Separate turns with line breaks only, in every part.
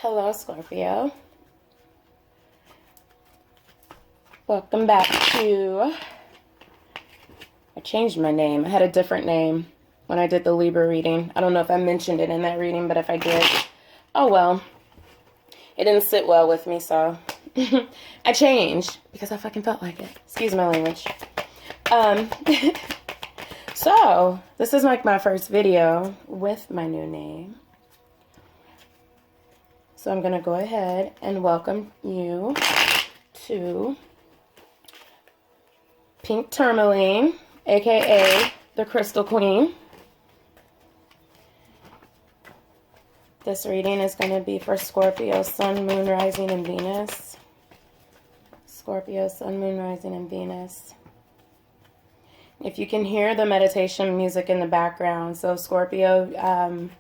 Hello, Scorpio. Welcome back to... I changed my name. I had a different name when I did the Libra reading. I don't know if I mentioned it in that reading, but if I did, oh well. It didn't sit well with me, so I changed because I fucking felt like it. Excuse my language. So, this is like my first video with my new name. So I'm going to go ahead and welcome you to Pink Tourmaline, aka the Crystal Queen. This reading is going to be for Scorpio, Sun, Moon, Rising, and Venus. Scorpio, Sun, Moon, Rising, and Venus. If you can hear the meditation music in the background, so Scorpio,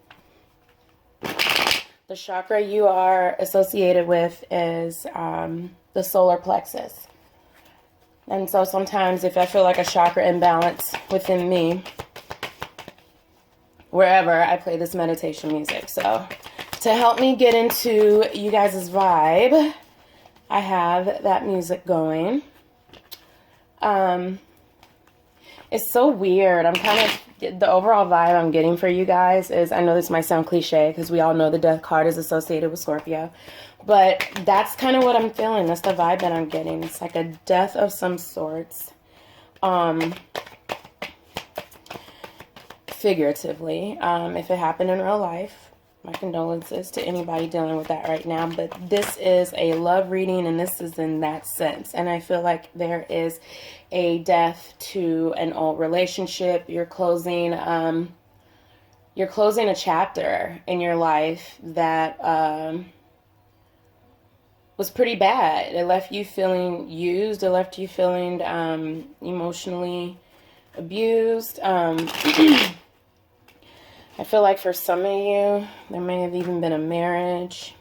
the chakra you are associated with is the solar plexus. And so sometimes if I feel like a chakra imbalance within me, wherever, I play this meditation music. So to help me get into you guys' vibe, I have that music going. It's so weird. The overall vibe I'm getting for you guys is, I know this might sound cliche because we all know the death card is associated with Scorpio, but that's kind of what I'm feeling. That's the vibe that I'm getting. It's like a death of some sorts. Figuratively, if it happened in real life, my condolences to anybody dealing with that right now, but this is a love reading and this is in that sense. And I feel like there is a death to an old relationship. You're closing a chapter in your life that was pretty bad. It left you feeling used. It left you feeling emotionally abused. I feel like for some of you, there may have even been a marriage.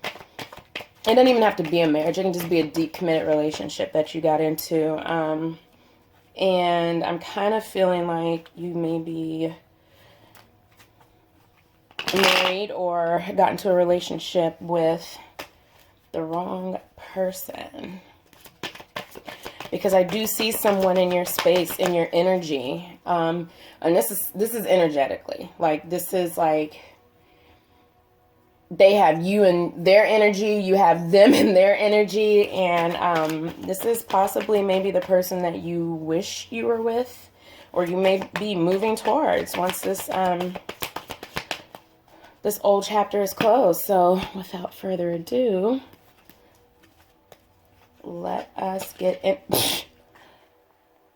It doesn't even have to be a marriage. It can just be a deep, committed relationship that you got into. And I'm kind of feeling like you may be married or got into a relationship with the wrong person. Because I do see someone in your space, in your energy. And this is energetically. Like, this is like, they have you in their energy, you have them in their energy, and this is possibly maybe the person that you wish you were with, or you may be moving towards once this this old chapter is closed. So without further ado, let us get in.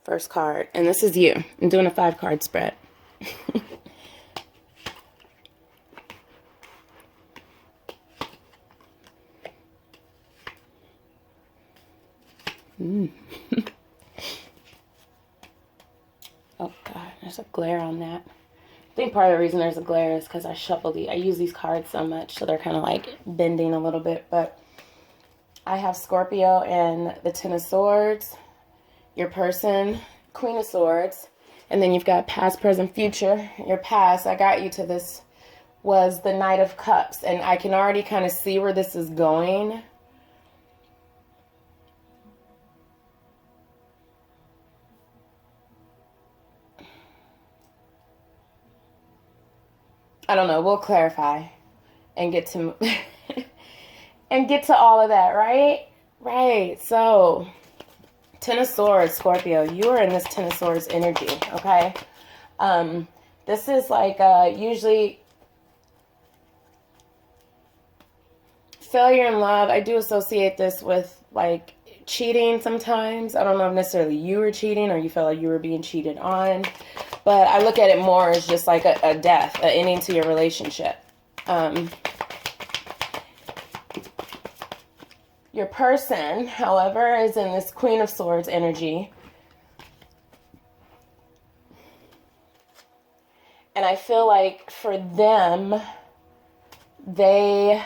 First card, and this is you. I'm doing a 5-card spread. Oh God, there's a glare on that. I think part of the reason there's a glare is because I use these cards so much, so they're kind of like bending a little bit. But I have Scorpio and the Ten of Swords, your person, Queen of Swords, and then you've got past, present, future. Your past, I got you to this, was the Knight of Cups, and I can already kind of see where this is going. I don't know, we'll clarify and get to and get to all of that, right? Right. So, Ten of Swords, Scorpio, you are in this Ten of Swords energy, okay? This is like usually failure in love. I do associate this with like cheating sometimes. I don't know if necessarily you were cheating or you felt like you were being cheated on. But I look at it more as just like a death, an ending to your relationship. Your person, however, is in this Queen of Swords energy. And I feel like for them, this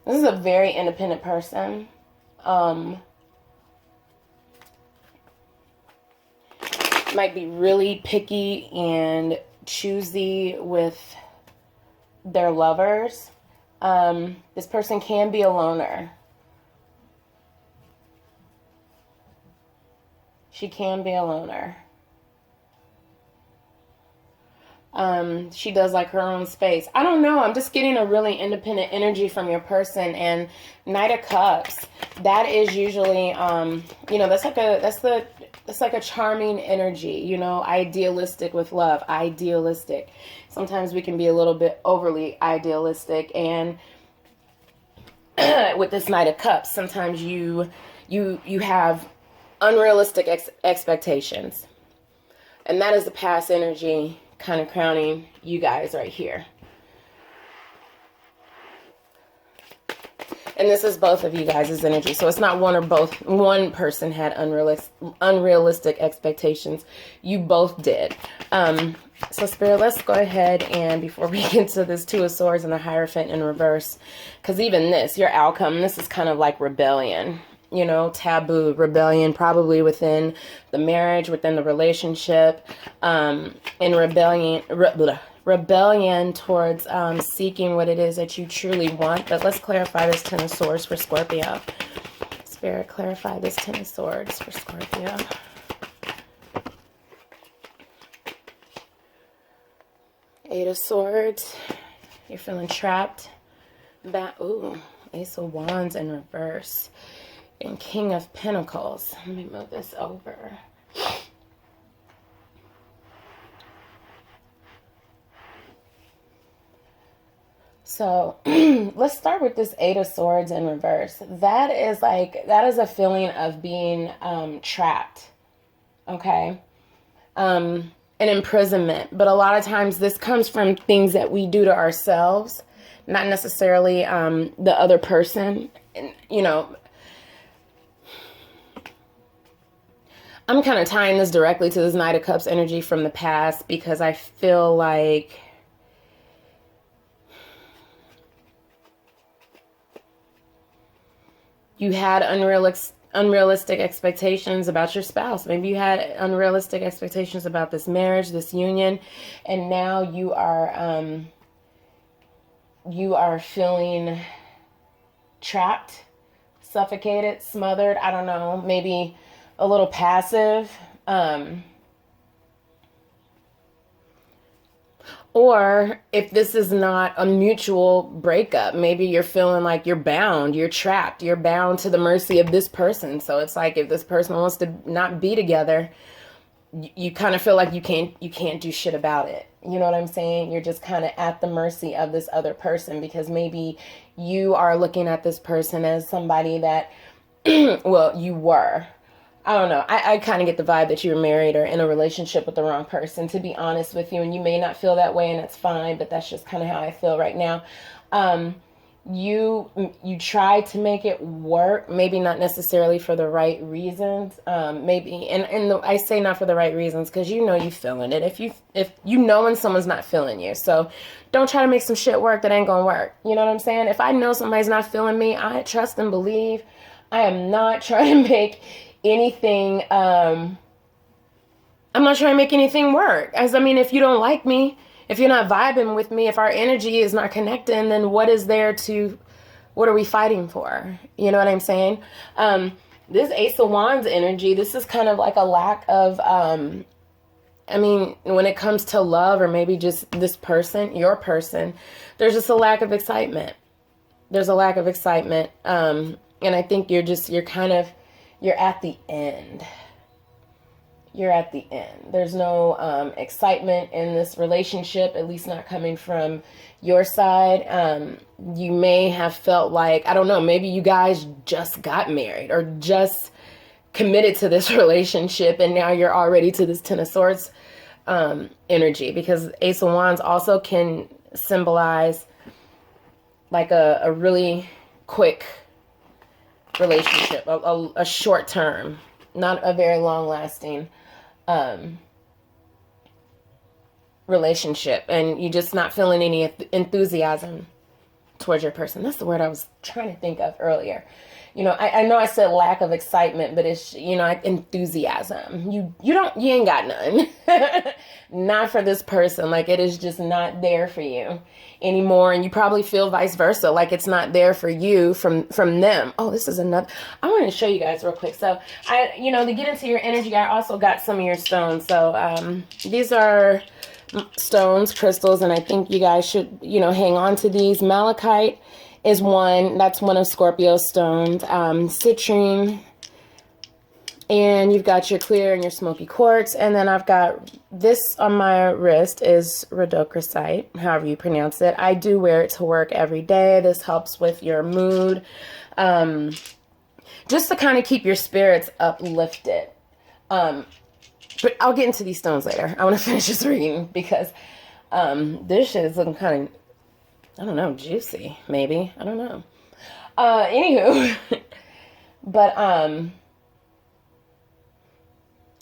is a very independent person. Might be really picky and choosy with their lovers. This person can be a loner. She can be a loner. She does like her own space. I don't know. I'm just getting a really independent energy from your person. And Knight of Cups, that is usually, you know, that's like a charming energy, you know, idealistic with love, idealistic. Sometimes we can be a little bit overly idealistic. And with this Knight of Cups, sometimes you have unrealistic expectations. And that is the past energy kind of crowning you guys right here. And this is both of you guys' energy. So it's not one or both. One person had unrealistic expectations. You both did. So Spirit, let's go ahead and before we get to this Two of Swords and the Hierophant in reverse, because even this, your outcome, this is kind of like rebellion. You know, taboo, rebellion, probably within the marriage, within the relationship, and rebellion towards seeking what it is that you truly want. But let's clarify this Ten of Swords for Scorpio. Spirit, clarify this Ten of Swords for Scorpio. Eight of Swords. You're feeling trapped. Ooh, Ace of Wands in reverse. And King of Pentacles. Let me move this over. So let's start with this Eight of Swords in reverse. That is a feeling of being trapped. Okay. An imprisonment. But a lot of times this comes from things that we do to ourselves, not necessarily the other person. And, you know, I'm kind of tying this directly to this Knight of Cups energy from the past because I feel like you had unrealistic expectations about your spouse. Maybe you had unrealistic expectations about this marriage, this union, and now you are feeling trapped, suffocated, smothered. I don't know, maybe a little passive, or if this is not a mutual breakup, maybe you're feeling like you're bound, you're trapped, you're bound to the mercy of this person. So it's like if this person wants to not be together, you kind of feel like you can't do shit about it. You know what I'm saying? You're just kind of at the mercy of this other person because maybe you are looking at this person as somebody that, well, you were. I don't know. I kind of get the vibe that you were married or in a relationship with the wrong person, to be honest with you. And you may not feel that way, and it's fine, but that's just kind of how I feel right now. You try to make it work, maybe not necessarily for the right reasons. Maybe, I say not for the right reasons because you know you feeling it. If you know when someone's not feeling you, so don't try to make some shit work that ain't gonna work. You know what I'm saying? If I know somebody's not feeling me, I trust and believe. I am not trying to make anything, I'm not trying to make anything work. If you don't like me, if you're not vibing with me, if our energy is not connecting, then what are we fighting for? You know what I'm saying? This Ace of Wands energy, this is kind of like a lack of, when it comes to love or maybe just this person, your person, there's just a lack of excitement. There's a lack of excitement. And I think you're at the end. You're at the end. There's no excitement in this relationship, at least not coming from your side. You may have felt like, I don't know, maybe you guys just got married or just committed to this relationship and now you're already to this Ten of Swords energy, because Ace of Wands also can symbolize like a really quick relationship, a short term, not a very long lasting relationship, and you just not feeling any enthusiasm towards your person. That's the word I was trying to think of earlier. You know, I know I said lack of excitement, but it's, you know, enthusiasm. You ain't got none. Not for this person. Like, it is just not there for you anymore. And you probably feel vice versa. Like, it's not there for you from them. Oh, this is another. I want to show you guys real quick. So, you know, to get into your energy, I also got some of your stones. So, these are stones, crystals, and I think you guys should, you know, hang on to these. Malachite is one. That's one of Scorpio's stones. Citrine. And you've got your clear and your smoky quartz. And then I've got this on my wrist is rhodochrosite, however you pronounce it. I do wear it to work every day. This helps with your mood. Just to kind of keep your spirits uplifted. But I'll get into these stones later. I want to finish this reading because this shit is looking kind of, I don't know, juicy, maybe. I don't know. Anywho. But,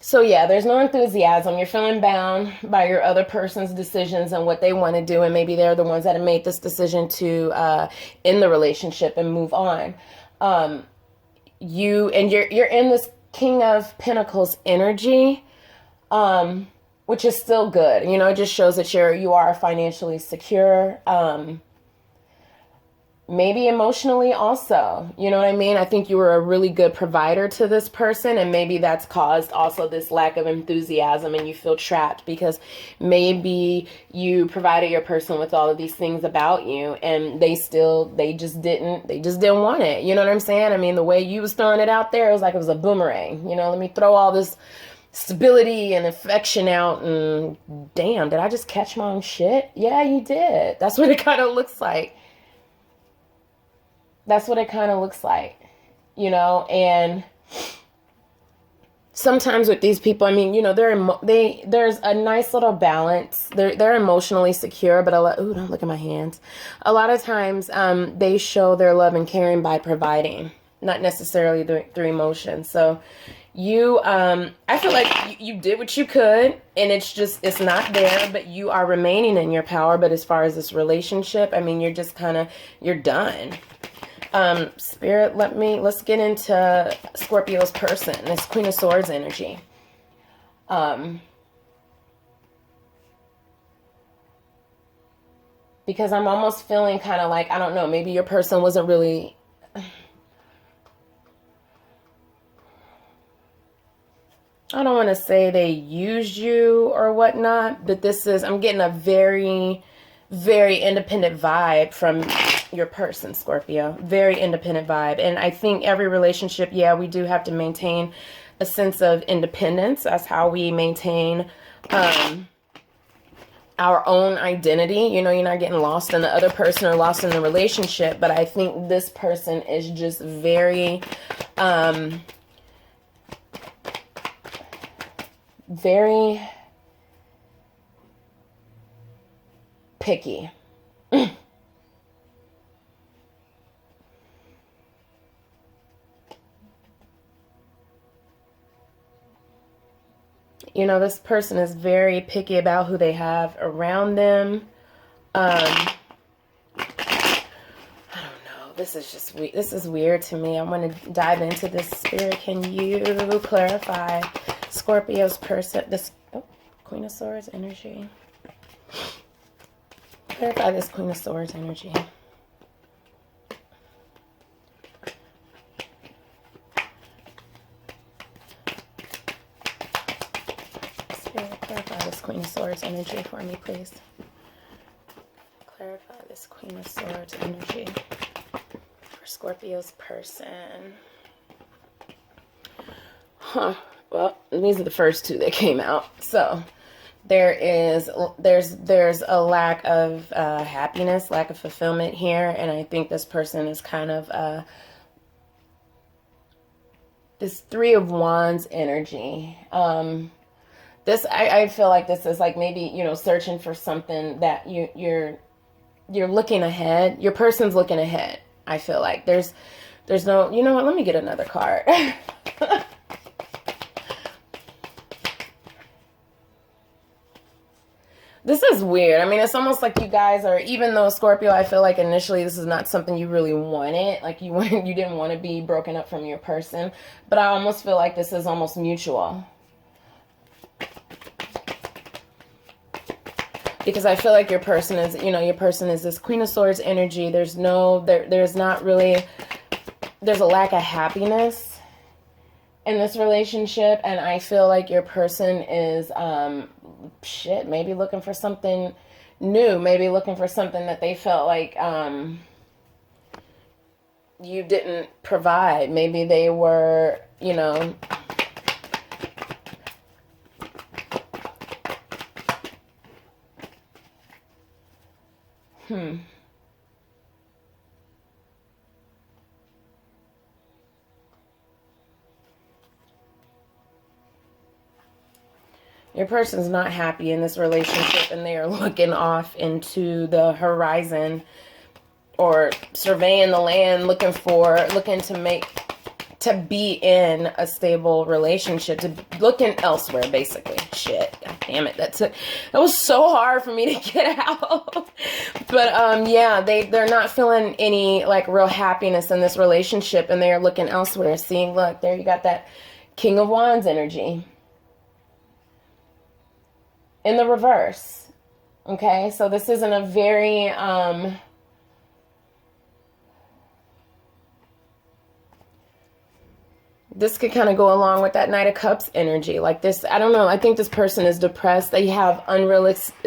so yeah, there's no enthusiasm. You're feeling bound by your other person's decisions and what they want to do. And maybe they're the ones that have made this decision to end the relationship and move on. You're in this King of Pentacles energy, which is still good. You know, it just shows that you are financially secure. Maybe emotionally also, you know what I mean? I think you were a really good provider to this person, and maybe that's caused also this lack of enthusiasm and you feel trapped because maybe you provided your person with all of these things about you and they just didn't want it. You know what I'm saying? I mean, the way you was throwing it out there, it was like it was a boomerang. You know, let me throw all this stability and affection out, and damn, did I just catch my own shit? Yeah, you did. That's what it kind of looks like. That's what it kind of looks like, you know. And sometimes with these people, I mean, you know, there's a nice little balance. They're emotionally secure, but ooh, don't look at my hands. A lot of times, they show their love and caring by providing, not necessarily through emotion. So you, I feel like you did what you could, and it's not there, but you are remaining in your power. But as far as this relationship, I mean, you're done. Spirit, let's get into Scorpio's person, this Queen of Swords energy. Because I'm almost feeling kind of like, I don't know, maybe your person wasn't really, I don't want to say they used you or whatnot, but I'm getting a very, very independent vibe from your person, Scorpio. Very independent vibe. And I think every relationship, yeah, we do have to maintain a sense of independence. That's how we maintain our own identity. You know, you're not getting lost in the other person or lost in the relationship. But I think this person is just very, very picky. You know, this person is very picky about who they have around them. I don't know. This is just weird. This is weird to me. I want to dive into this. Spirit, can you clarify Scorpio's person? This Queen of Swords energy. Clarify this Queen of Swords energy. Clarify this Queen of Swords energy for me, please. Clarify this Queen of Swords energy for Scorpio's person. Huh. Well, these are the first two that came out. So there's a lack of happiness, lack of fulfillment here, and I think this person is kind of this Three of Wands energy. I feel like this is like maybe, you know, searching for something that you're looking ahead. Your person's looking ahead. I feel like there's no, you know what? Let me get another card. This is weird. I mean, it's almost like you guys are, even though Scorpio, I feel like initially this is not something you really wanted. Like you didn't want to be broken up from your person. But I almost feel like this is almost mutual. Because I feel like your person is, you know, your person is this Queen of Swords energy. There's not really, there's a lack of happiness in this relationship. And I feel like your person is, maybe looking for something new. Maybe looking for something that they felt like, you didn't provide. Maybe they were, you know, Your person's not happy in this relationship and they are looking off into the horizon or surveying the land, looking to be in a stable relationship, looking elsewhere, basically. Shit, god damn it, that was so hard for me to get out. But yeah, they're not feeling any like real happiness in this relationship, and they are looking elsewhere, seeing, look, there you got that King of Wands energy in the reverse. Okay, so this isn't a very this could kind of go along with that Knight of Cups energy. Like this, I don't know, I think this person is depressed. They have unrealistic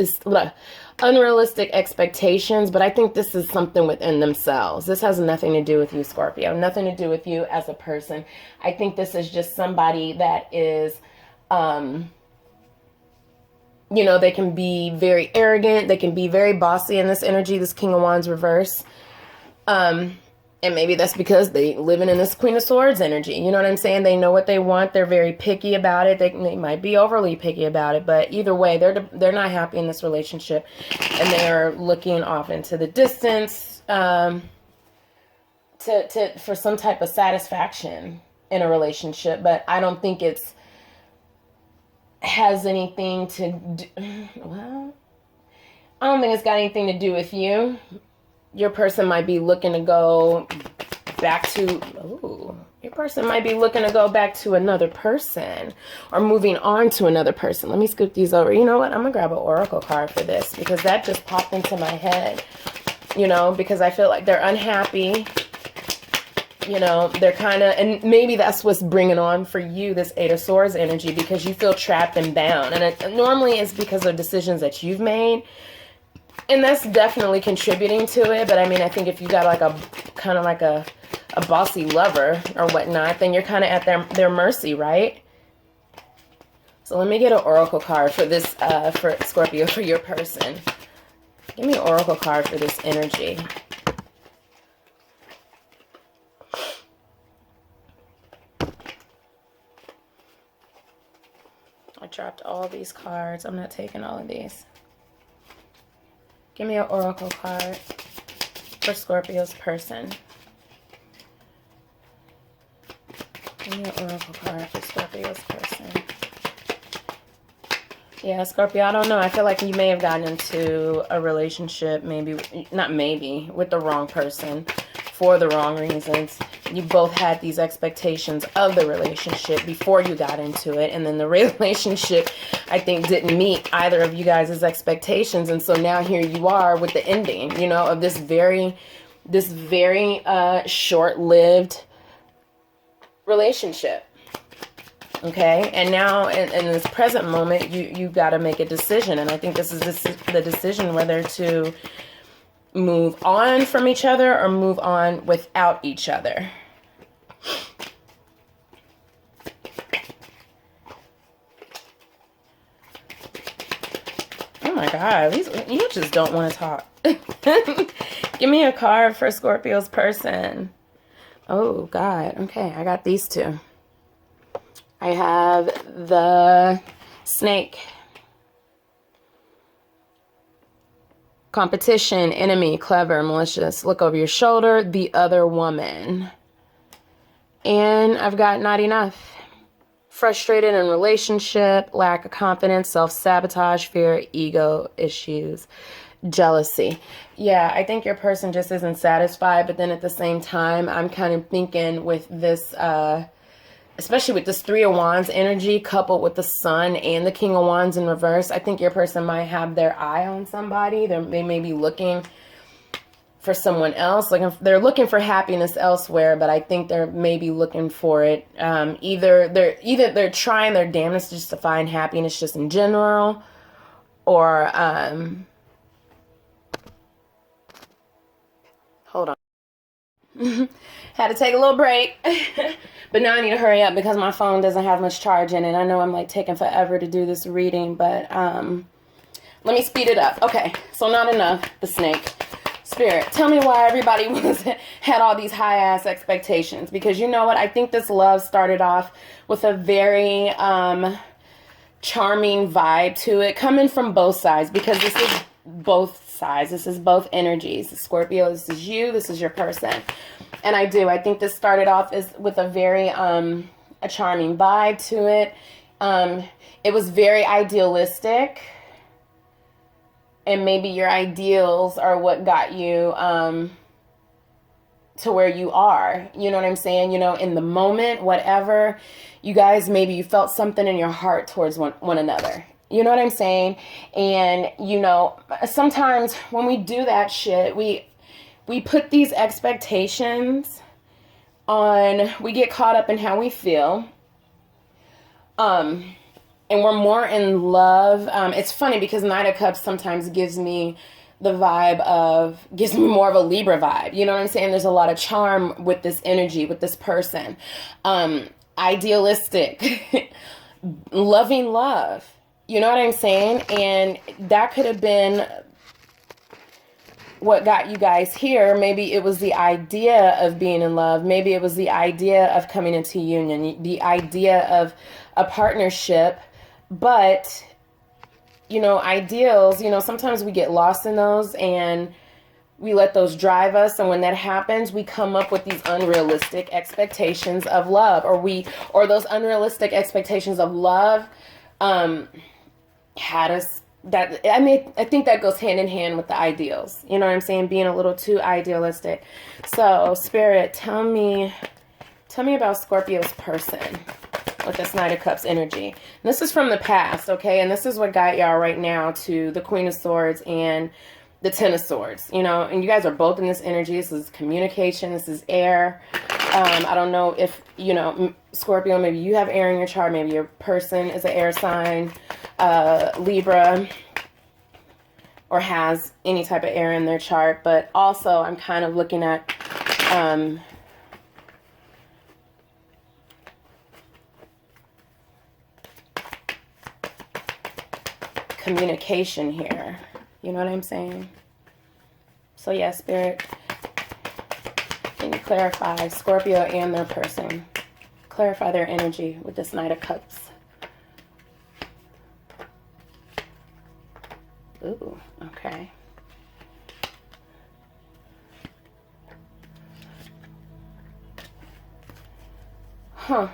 expectations, but I think this is something within themselves. This has nothing to do with you, Scorpio. Nothing to do with you as a person. I think this is just somebody that is, you know, they can be very arrogant. They can be very bossy in this energy, this King of Wands reverse. And maybe that's because they living in this Queen of Swords energy. You know what I'm saying? They know what they want. They're very picky about it. They might be overly picky about it, but either way, they're not happy in this relationship, and they are looking off into the distance for some type of satisfaction in a relationship. But I don't think has anything to do, well, I don't think it's got anything to do with you. Your person might be looking to go back to, your person might be looking to go back to another person or moving on to another person. Let me scoop these over. You know what? I'm going to grab an oracle card for this because that just popped into my head, you know, because I feel like they're unhappy. You know, they're kind of, and maybe that's what's bringing on for you this Eight of Swords energy, because you feel trapped and bound. And normally it's because of decisions that you've made. And that's definitely contributing to it. But I mean, I think if you got like a kind of like a bossy lover or whatnot, then you're kind of at their mercy, right? So let me get an oracle card for this, for Scorpio, for your person. Give me an oracle card for this energy. I dropped all these cards. I'm not taking all of these. Give me an oracle card for Scorpio's person. Give me an oracle card for Scorpio's person. Yeah, Scorpio, I don't know. I feel like you may have gotten into a relationship, with the wrong person for the wrong reasons. You both had these expectations of the relationship before you got into it. And then the relationship, I think, didn't meet either of you guys' expectations. And so now here you are with the ending, you know, of this very short-lived relationship. Okay. And now in this present moment, you got to make a decision. And I think this is the decision whether to move on from each other or move on without each other. Oh my God, you just don't want to talk. Give me a card for Scorpio's person. Oh God, okay, I got these two. I have the Snake. Competition, enemy, clever, malicious, look over your shoulder, the other woman. And I've got not enough. frustrated in relationship, lack of confidence, self-sabotage, fear, ego issues, jealousy. Yeah, I think your person just isn't satisfied, but then at the same time, I'm kind of thinking with this, especially with this Three of Wands energy coupled with the Sun and the King of Wands in reverse, I think your person might have their eye on somebody. They may be looking for someone else. Like they're looking for happiness elsewhere, but I think they're maybe looking for it. Either they're trying their damnedest just to find happiness just in general, or hold on. Had to take a little break. But now I need to hurry up because my phone doesn't have much charge in it. I know I'm like taking forever to do this reading, but let me speed it up. Okay, so not enough, the snake. Spirit, tell me why everybody had all these high-ass expectations. Because you know what? I think this love started off with a very charming vibe to it, coming from both sides, because this is both sides. This is both energies. Scorpio, this is you. This is your person. And I think this started off with a very a charming vibe to it. It was very idealistic. And maybe your ideals are what got you to where you are. You know what I'm saying? You know, in the moment, whatever, you guys, maybe you felt something in your heart towards one another. You know what I'm saying? And, you know, sometimes when we do that shit, we put these expectations on, we get caught up in how we feel. And we're more in love. It's funny because Knight of Cups sometimes gives me the vibe gives me more of a Libra vibe. You know what I'm saying? There's a lot of charm with this energy, with this person. Idealistic, loving love. You know what I'm saying? And that could have been what got you guys here. Maybe it was the idea of being in love. Maybe it was the idea of coming into union, the idea of a partnership. But, you know, ideals, you know, sometimes we get lost in those and we let those drive us. And when that happens, we come up with these unrealistic expectations of love, or those unrealistic expectations of love had us. I think that goes hand in hand with the ideals. You know what I'm saying? Being a little too idealistic. So, Spirit, tell me about Scorpio's person with this Knight of Cups energy. And this is from the past, okay? And this is what got y'all right now to the Queen of Swords and the Ten of Swords. You know, and you guys are both in this energy. This is communication. This is air. I don't know if, you know, Scorpio, maybe you have air in your chart. Maybe your person is an air sign, Libra, or has any type of air in their chart. But also, I'm kind of looking at communication here. You know what I'm saying? So yeah, Spirit, can you clarify Scorpio and their person? Clarify their energy with this Knight of Cups. Ooh, okay. Huh.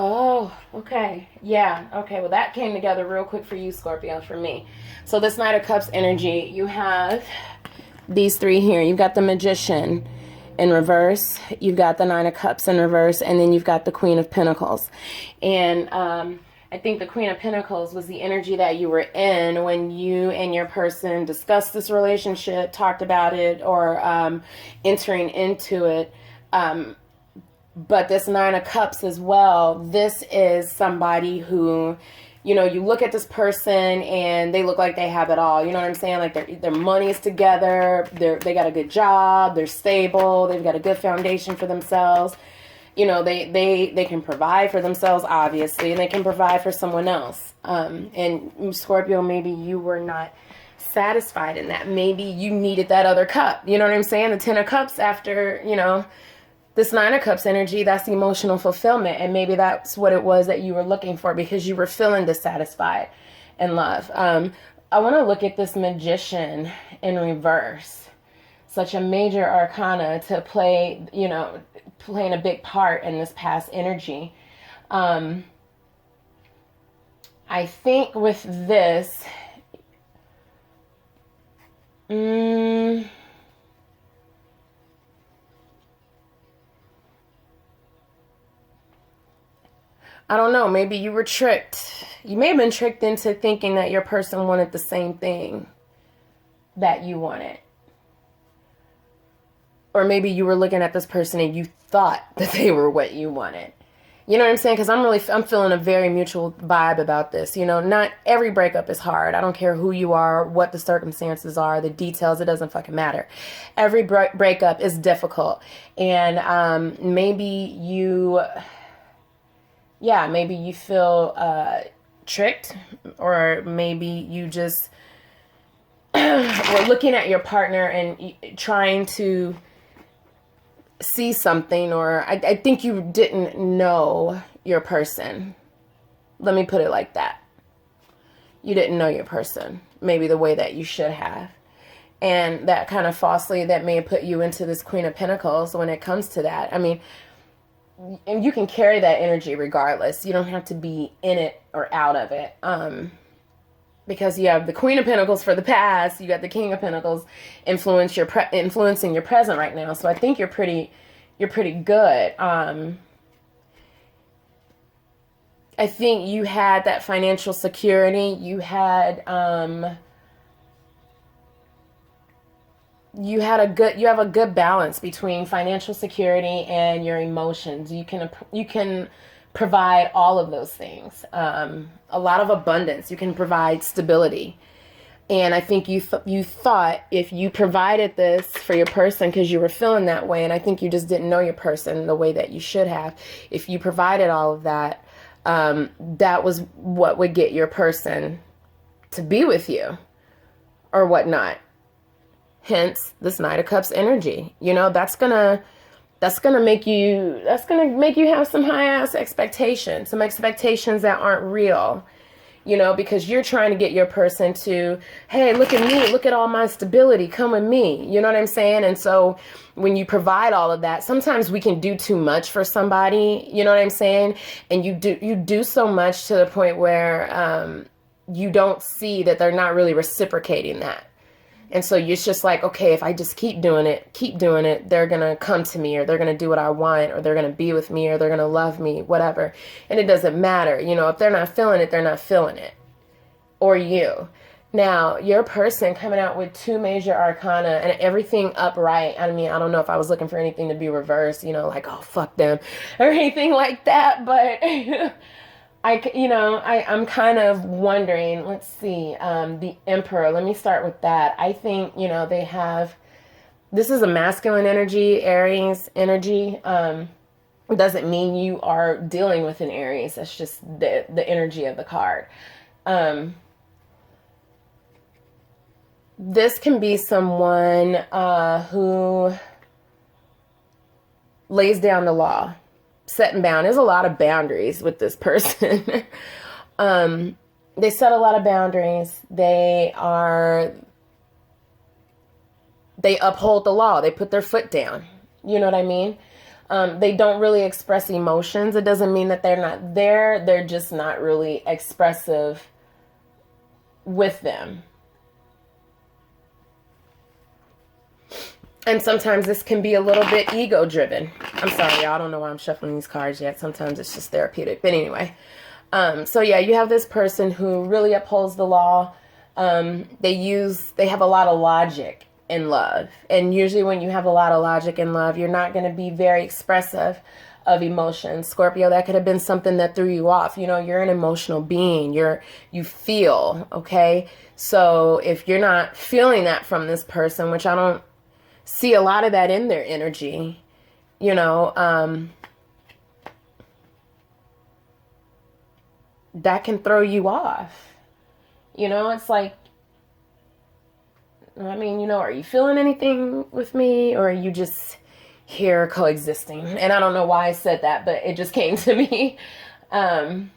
Oh, okay. Yeah, okay. Well, that came together real quick for you, Scorpio, for me. So this Knight of Cups energy, you have these three here. You've got the Magician in reverse. You've got the Nine of Cups in reverse. And then you've got the Queen of Pentacles. And I think the Queen of Pentacles was the energy that you were in when you and your person discussed this relationship, talked about it, or entering into it. But this Nine of Cups as well, this is somebody who, you know, you look at this person and they look like they have it all. You know what I'm saying? Like their money is together, they got a good job, they're stable, they've got a good foundation for themselves. You know, they can provide for themselves, obviously, and they can provide for someone else. And Scorpio, maybe you were not satisfied in that. Maybe you needed that other cup. You know what I'm saying? The Ten of Cups after, you know, this Nine of Cups energy, that's emotional fulfillment. And maybe that's what it was that you were looking for because you were feeling dissatisfied in love. I want to look at this Magician in reverse. such a major arcana to play, you know, playing a big part in this past energy. I think with this, I don't know, maybe you were tricked. You may have been tricked into thinking that your person wanted the same thing that you wanted. Or maybe you were looking at this person and you thought that they were what you wanted. You know what I'm saying? Because I'm feeling a very mutual vibe about this. You know, not every breakup is hard. I don't care who you are, what the circumstances are, the details. It doesn't fucking matter. Every breakup is difficult. And maybe you feel tricked, or maybe you just were looking at your partner and trying to see something, or I think you didn't know your person. Let me put it like that. You didn't know your person, maybe the way that you should have. And that kind of falsely, that may have put you into this Queen of Pentacles when it comes to that. I mean, and you can carry that energy regardless. You don't have to be in it or out of it. Because you have the Queen of Pentacles for the past, you got the King of Pentacles influencing your present right now. So I think you're pretty good. I think you had that financial security. You have a good balance between financial security and your emotions. You can provide all of those things. A lot of abundance. You can provide stability. And I think you thought if you provided this for your person because you were feeling that way, and I think you just didn't know your person the way that you should have. If you provided all of that, that was what would get your person to be with you or whatnot. Hence, this Knight of Cups energy. You know, that's gonna make you have some high ass expectations, some expectations that aren't real. You know, because you're trying to get your person to, hey, look at me, look at all my stability, come with me. You know what I'm saying? And so when you provide all of that, sometimes we can do too much for somebody, you know what I'm saying? And you do so much to the point where you don't see that they're not really reciprocating that. And so it's just like, okay, if I just keep doing it, they're going to come to me, or they're going to do what I want, or they're going to be with me, or they're going to love me, whatever. And it doesn't matter. You know, if they're not feeling it, they're not feeling it. Or you. Now, your person coming out with 2 major arcana and everything upright. I mean, I don't know if I was looking for anything to be reversed, you know, like, oh, fuck them or anything like that. But I'm kind of wondering, let's see, the Emperor, let me start with that. I think, you know, this is a masculine energy, Aries energy. Doesn't mean you are dealing with an Aries. That's just the energy of the card. This can be someone who lays down the law. Setting bound. There's a lot of boundaries with this person. They set a lot of boundaries. They uphold the law. They put their foot down. You know what I mean? They don't really express emotions. It doesn't mean that they're not there. They're just not really expressive with them. And sometimes this can be a little bit ego-driven. I'm sorry, y'all. I don't know why I'm shuffling these cards yet. Sometimes it's just therapeutic. But anyway. So yeah, you have this person who really upholds the law. They have a lot of logic in love. And usually when you have a lot of logic in love, you're not going to be very expressive of emotions. Scorpio, that could have been something that threw you off. You know, you're an emotional being. You feel, okay? So if you're not feeling that from this person, which I don't see a lot of that in their energy, you know, that can throw you off. You know, it's like, I mean, you know, are you feeling anything with me, or are you just here coexisting? And I don't know why I said that, but it just came to me. The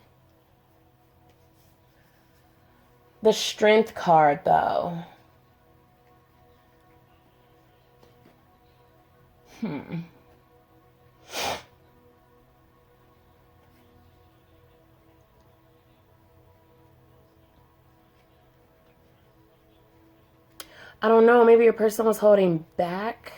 Strength card, though. I don't know. Maybe your person was holding back.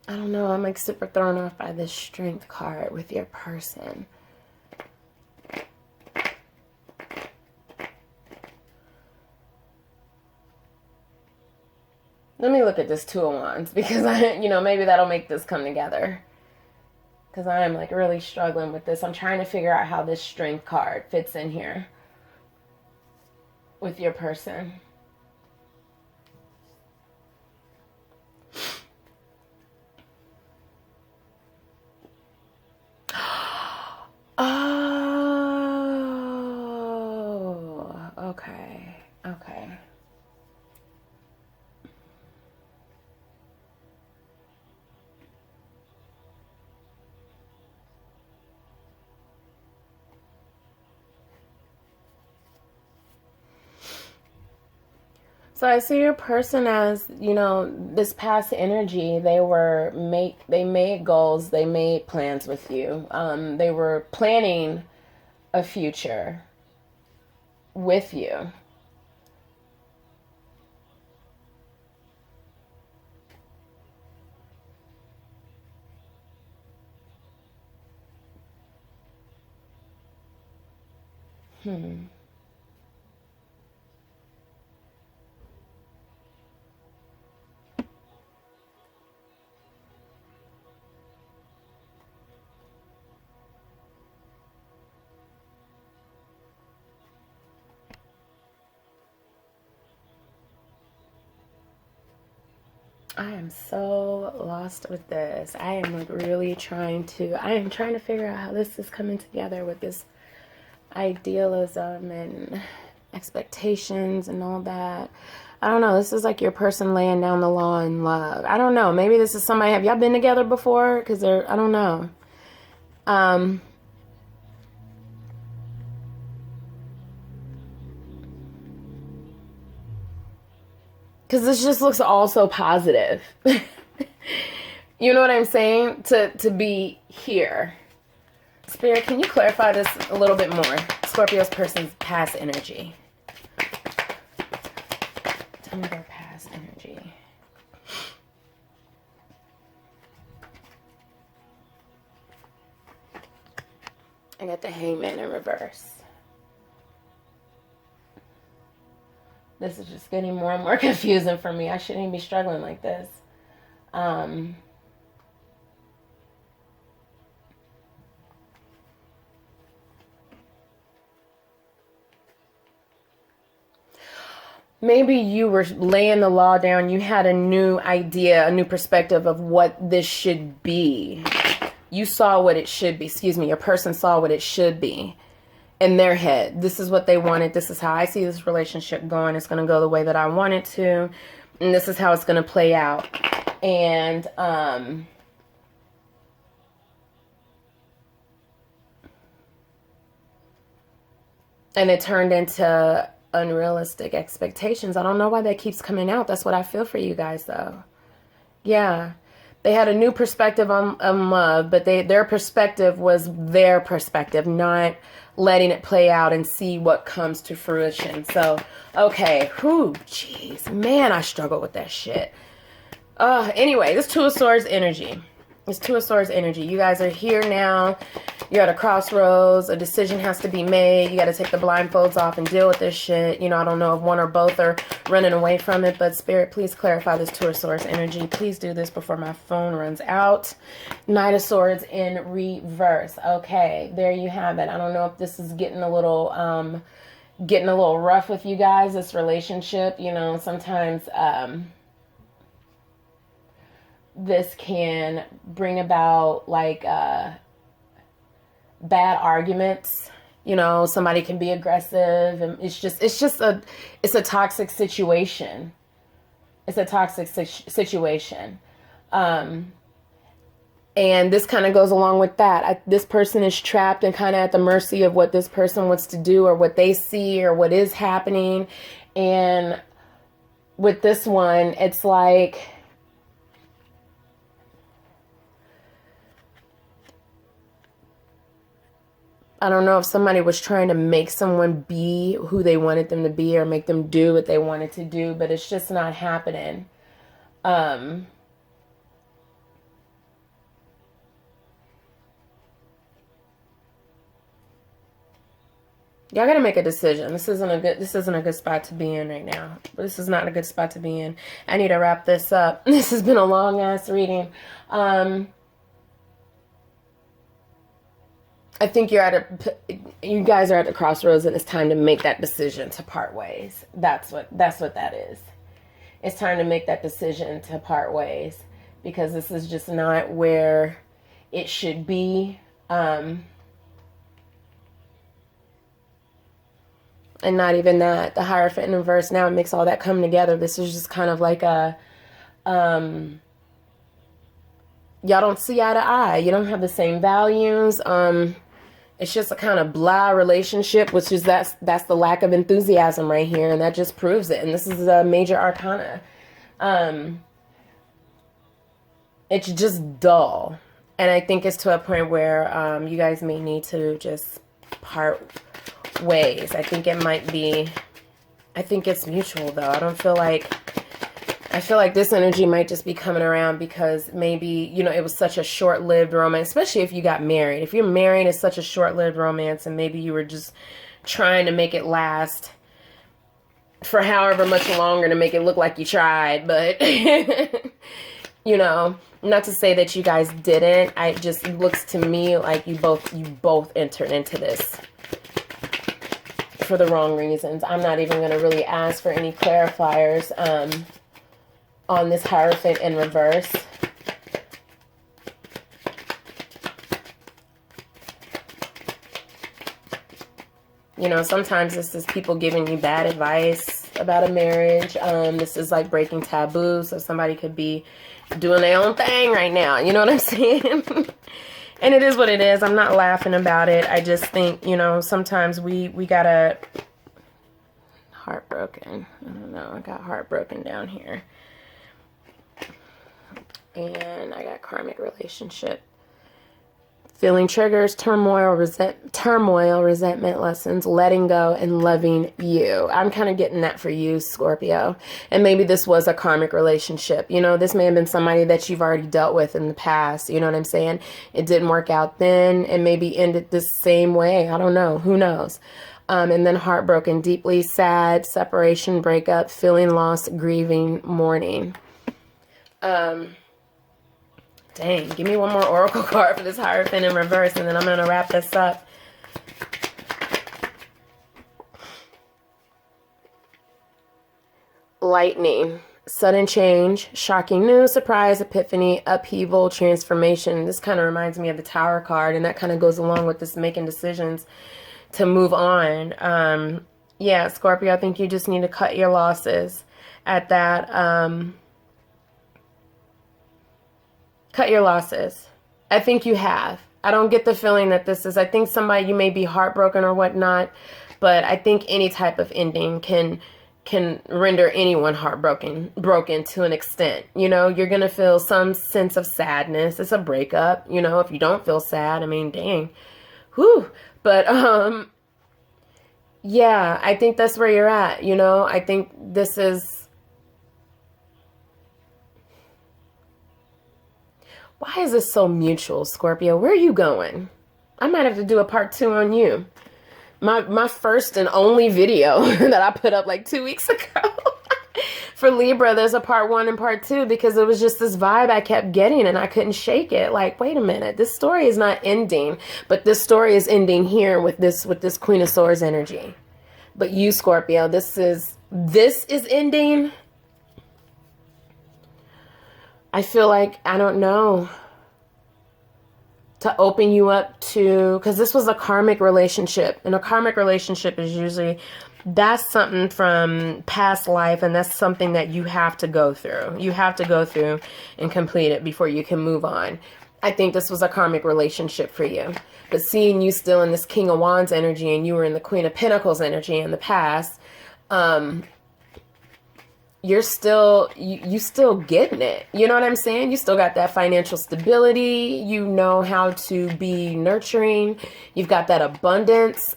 I don't know. I'm like super thrown off by this strength card with your person. Let me look at this Two of Wands because maybe that'll make this come together. Because I am like really struggling with this. I'm trying to figure out how this strength card fits in here with your person. Oh, okay. Okay. So I see your person as, this past energy, they made goals, they made plans with you. They were planning a future with you. I am so lost with this. I am like really trying to figure out how this is coming together with this idealism and expectations and all that. I don't know. This is like your person laying down the law in love. I don't know. Maybe this is somebody. Have y'all been together before? Because I don't know. Because this just looks all so positive. You know what I'm saying? To be here. Spirit, can you clarify this a little bit more? Scorpio's person's past energy. Tell me their past energy. I got the Hangman in reverse. This is just getting more and more confusing for me. I shouldn't even be struggling like this. Maybe you were laying the law down. You had a new idea, a new perspective of what this should be. You saw what it should be. Excuse me. Your person saw what it should be in their head. This is what they wanted. This is how I see this relationship going. It's going to go the way that I want it to. And this is how it's going to play out. And, and it turned into unrealistic expectations. I don't know why that keeps coming out. That's what I feel for you guys, though. Yeah. They had a new perspective on love, but their perspective was their perspective, not letting it play out and see what comes to fruition. So, okay. Whew, jeez. Man, I struggle with that shit. Anyway, this Two of Swords energy. It's Two of Swords energy. You guys are here now. You're at a crossroads. A decision has to be made. You got to take the blindfolds off and deal with this shit. I don't know if one or both are running away from it, but Spirit, please clarify this Two of Swords energy. Please do this before my phone runs out. Knight of Swords in reverse. Okay, there you have it. I don't know if this is getting a little rough with you guys, this relationship. Sometimes, this can bring about like bad arguments. You know, somebody can be aggressive, and it's a toxic situation. It's a toxic situation. And this kind of goes along with that. This person is trapped and kind of at the mercy of what this person wants to do, or what they see, or what is happening. And with this one, it's like, I don't know if somebody was trying to make someone be who they wanted them to be, or make them do what they wanted to do, but it's just not happening. Y'all gotta make a decision. This isn't a good spot to be in right now. This is not a good spot to be in. I need to wrap this up. This has been a long ass reading. I think you guys are at the crossroads, and it's time to make that decision to part ways. That's what that is. It's time to make that decision to part ways, because this is just not where it should be. And not even that. The Hierophant in reverse, now it makes all that come together. This is just kind of like a, y'all don't see eye to eye. You don't have the same values. It's just a kind of blah relationship, which is that's the lack of enthusiasm right here, and that just proves it. And this is a major arcana. It's just dull, and I think it's to a point where you guys may need to just part ways. I think it's mutual, though. I feel like this energy might just be coming around because maybe, you know, it was such a short-lived romance, especially if you got married. If you're married, it's such a short-lived romance, and maybe you were just trying to make it last for however much longer to make it look like you tried. But, you know, not to say that you guys didn't. It just looks to me like you both entered into this for the wrong reasons. I'm not even going to really ask for any clarifiers on this Hierophant in reverse. You know, sometimes this is people giving you bad advice about a marriage. This is like breaking taboo. So somebody could be doing their own thing right now. You know what I'm saying? And it is what it is. I'm not laughing about it. I just think, you know, sometimes we gotta... Heartbroken. I don't know. I got heartbroken down here. And I got karmic relationship. Feeling triggers, turmoil, resentment lessons, letting go, and loving you. I'm kind of getting that for you, Scorpio. And maybe this was a karmic relationship. You know, this may have been somebody that you've already dealt with in the past. You know what I'm saying? It didn't work out then, and maybe ended the same way. I don't know. Who knows? And then heartbroken, deeply sad, separation, breakup, feeling lost, grieving, mourning. Dang, give me one more oracle card for this Hierophant in reverse, and then I'm going to wrap this up. Lightning, sudden change, shocking news, surprise, epiphany, upheaval, transformation. This kind of reminds me of the Tower card, and that kind of goes along with this making decisions to move on. Yeah, Scorpio, I think you just need to cut your losses at that. Cut your losses. I think you have. I don't get the feeling that this is, I think somebody, you may be heartbroken or whatnot, but I think any type of ending can render anyone broken to an extent. You know, you're going to feel some sense of sadness. It's a breakup. You know, if you don't feel sad, I mean, dang. Whew. But, yeah, I think that's where you're at. You know, I think this is, why is this so mutual, Scorpio? Where are you going? I might have to do a part 2 on you. My first and only video that I put up like 2 weeks ago. For Libra, there's a part 1 and part 2 because it was just this vibe I kept getting and I couldn't shake it. Like, wait a minute, this story is not ending, but this story is ending here with this Queen of Swords energy. But you, Scorpio, this is ending. I feel like, I don't know, to open you up to, because this was a karmic relationship, and a karmic relationship is usually, that's something from past life, and that's something that you have to go through. You have to go through and complete it before you can move on. I think this was a karmic relationship for you. But seeing you still in this King of Wands energy, and you were in the Queen of Pentacles energy in the past, you're still, you still getting it. You know what I'm saying? You still got that financial stability. You know how to be nurturing. You've got that abundance.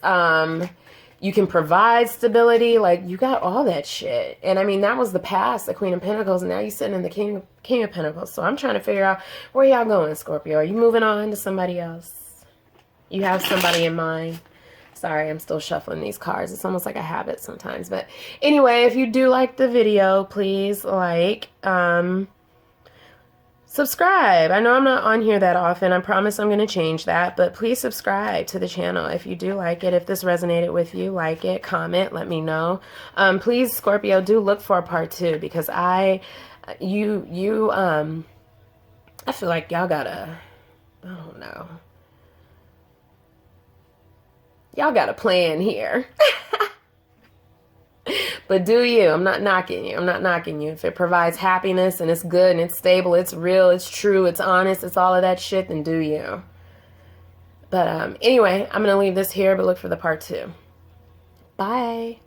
You can provide stability. Like, you got all that shit. And I mean, that was the past, the Queen of Pentacles. And now you're sitting in the King of Pentacles. So I'm trying to figure out, where y'all going, Scorpio? Are you moving on to somebody else? You have somebody in mind? Sorry, I'm still shuffling these cards. It's almost like a habit sometimes. But anyway, if you do like the video, please like, subscribe. I know I'm not on here that often. I promise I'm going to change that. But please subscribe to the channel if you do like it. If this resonated with you, like it, comment, let me know. Please, Scorpio, do look for a part 2, because I feel like y'all gotta, I don't know. Y'all got a plan here. But do you. I'm not knocking you. I'm not knocking you. If it provides happiness and it's good and it's stable, it's real, it's true, it's honest, it's all of that shit, then do you. But anyway, I'm going to leave this here, but look for the part 2. Bye.